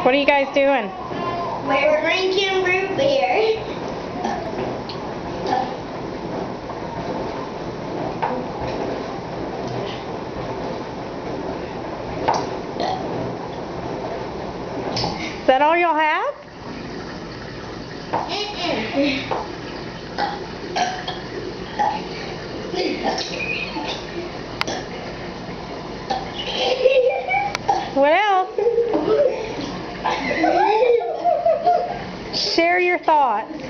What are you guys doing? We're drinking root beer. Is that all y'all have? What else? Share your thoughts.